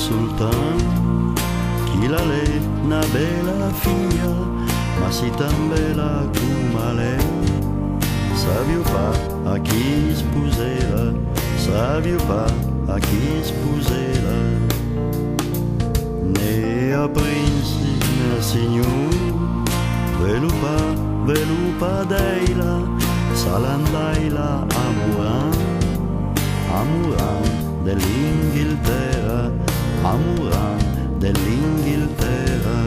sultan, chi la è una bella figlia, ma si tan bella come lei. Saviu pas a chi sposera, saviu pas a chi sposera. Ne a princi, ne signor, velu pa deila, salandaila amuran dell'Inghilterra, amuran dell'Inghilterra.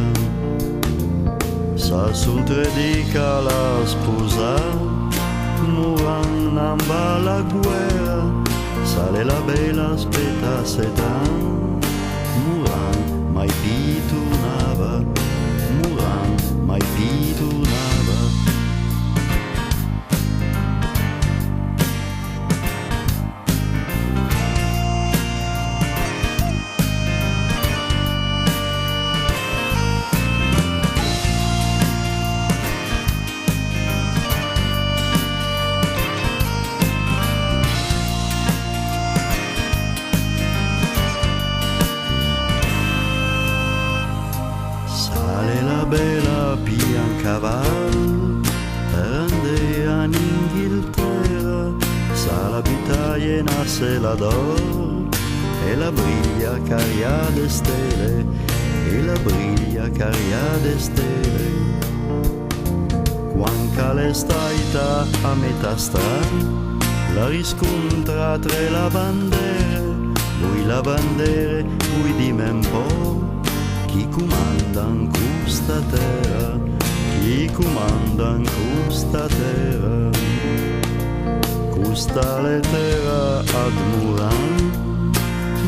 Sa sul tredica la sposa, muran namba la guerra, sale la bella aspetta setan, muran mai più tornava, muran mai più tornava. Bella pian caval per andare in Inghilterra, sa la battaglia nasce la dor e la briglia caria de stelle, e la briglia caria de stelle. Quanca l'è stata a metà strada, la riscontra tra la bandiera, voi la bandiera, voi dimmi un po' chi comanda in questa terra, chi comanda in questa terra. Questa lettera ad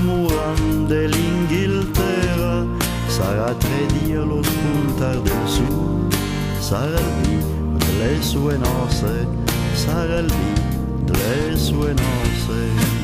Muran dell'Inghilterra, sarà 3 giorni lo spuntar del sud, sarà il dì delle sue nozze, sarà il dì delle sue nozze.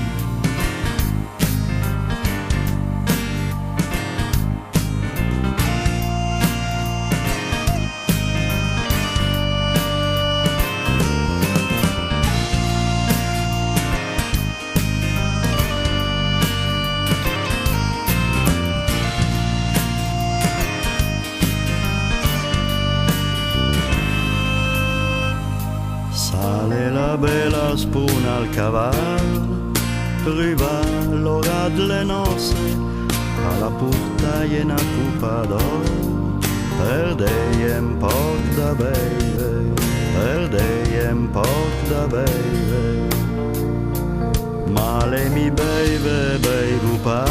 Sale la bella spuna al cavallo, arriva l'ora delle nozze, alla portaia una coppa d'oro, per dei un po' da bere, per dei un po' da bere. Ma lei mi bevo pa,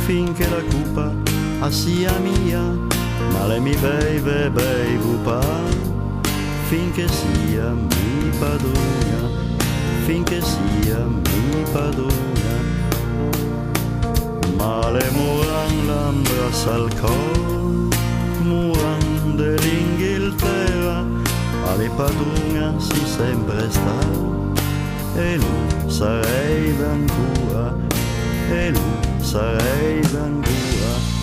finché la coppa sia mia, ma lei mi bevo pa, finché sia mi padrona, finché sia mi padrona. Ma le muran l'ambrassa al cor, muran dell'Inghilterra, alle padrona si sempre sta, e lui sarebbe ancora, e lui sarebbe ancora.